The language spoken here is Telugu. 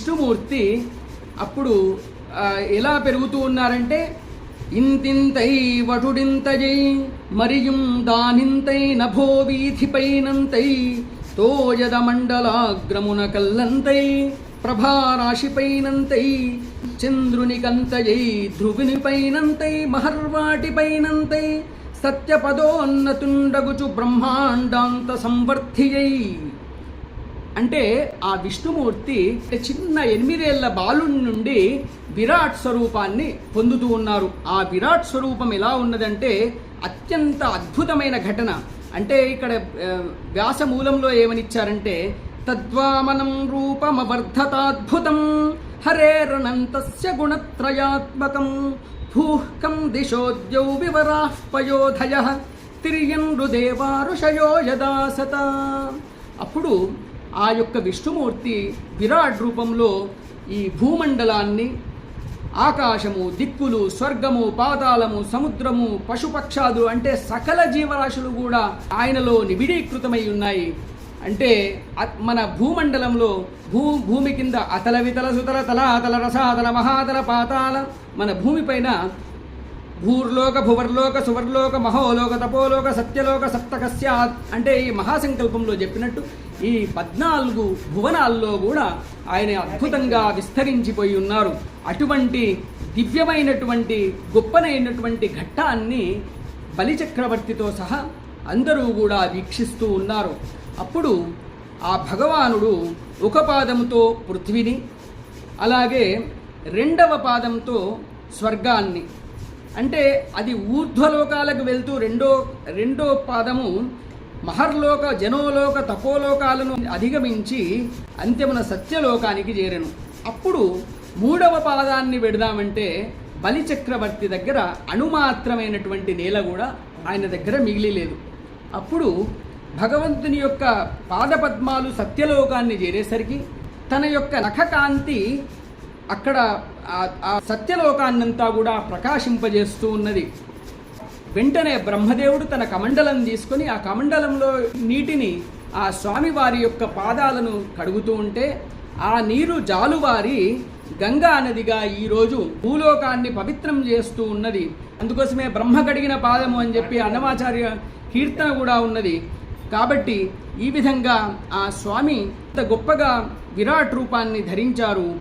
విష్ణుమూర్తి అప్పుడు ఎలా పెరుగుతూ ఉన్నారంటే ఇంతింతై వటుడింతయై మరియుం దానింతై నభో వీధిపైనంతై తోయద మండలాగ్రమున కల్లంతై ప్రభారాశిపైనంతై చంద్రునికంతయై ధ్రువునిపైనంతై మహర్వాటిపైనంతై సత్యపదోన్నతుండగుచు బ్రహ్మాండాంత సంవర్ధియై. అంటే ఆ విష్ణుమూర్తి చిన్న 8 ఏళ్ల బాలుడి నుండి విరాట్ స్వరూపాన్ని పొందుతూ ఉన్నారు. ఆ విరాట్ స్వరూపం ఎలా ఉన్నదంటే అత్యంత అద్భుతమైన ఘటన. అంటే ఇక్కడ వ్యాసమూలంలో ఏమనిచ్చారంటే తద్వామనం రూపమవర్ధతాద్భుతం హరేరనంతస్య గుణత్రయాత్మకం భూఃకం దిశోద్యౌ వివరాః పయోధయః తిర్యన్రుదేవారుషయో యదాసత. అప్పుడు ఆ యొక్క విష్ణుమూర్తి విరాట్ రూపంలో ఈ భూమండలాన్ని, ఆకాశము, దిక్కులు, స్వర్గము, పాతాళము, సముద్రము, పశుపక్షాదులు అంటే సకల జీవరాశులు కూడా ఆయనలో నిబిడీకృతమై ఉన్నాయి. అంటే మన భూమండలంలో భూమి కింద అతల వితల సుతల తలాతల రసాతల మహాతల పాతాల మన భూమిపైన భూర్లోక భువర్లోక సువర్లోక మహోలోక తపోలోక సత్యలోక సప్తకస్యాత్ అంటే ఈ మహాసంకల్పంలో చెప్పినట్టు ఈ 14 భువనాల్లో కూడా ఆయన అద్భుతంగా విస్తరించిపోయి ఉన్నారు. అటువంటి దివ్యమైనటువంటి గొప్పనైనటువంటి ఘట్టాన్ని బలిచక్రవర్తితో సహా అందరూ కూడా వీక్షిస్తూ ఉన్నారు. అప్పుడు ఆ భగవానుడు ఒక పాదంతో పృథ్వీని, అలాగే 2వ పాదంతో స్వర్గాన్ని, అంటే అది ఊర్ధ్వలోకాలకు వెళ్తూ రెండో పాదము మహర్లోక, జనోలోక, తపోలోకాలను అధిగమించి అంత్యమున సత్యలోకానికి చేరెను. అప్పుడు 3వ పాదాన్ని పెడదామంటే బలిచక్రవర్తి దగ్గర అణుమాత్రమైనటువంటి నేల కూడా ఆయన దగ్గర మిగిలిలేదు. అప్పుడు భగవంతుని యొక్క పాదపద్మాలు సత్యలోకాన్ని చేరేసరికి తన యొక్క నఖకాంతి అక్కడ ఆ సత్యలోకాన్నంతా కూడా ప్రకాశింపజేస్తూ ఉన్నది. వెంటనే బ్రహ్మదేవుడు తన కమండలం తీసుకొని ఆ కమండలంలో నీటిని ఆ స్వామివారి యొక్క పాదాలను కడుగుతూ ఉంటే ఆ నీరు జాలువారి గంగా నదిగా ఈరోజు భూలోకాన్ని పవిత్రం చేస్తూ ఉన్నది. అందుకోసమే బ్రహ్మ కడిగిన పాదము అని చెప్పి అన్నమాచార్య కీర్తన కూడా ఉన్నది. కాబట్టి ఈ విధంగా ఆ స్వామి ఇంత గొప్పగా విరాట్ రూపాన్ని ధరించారు.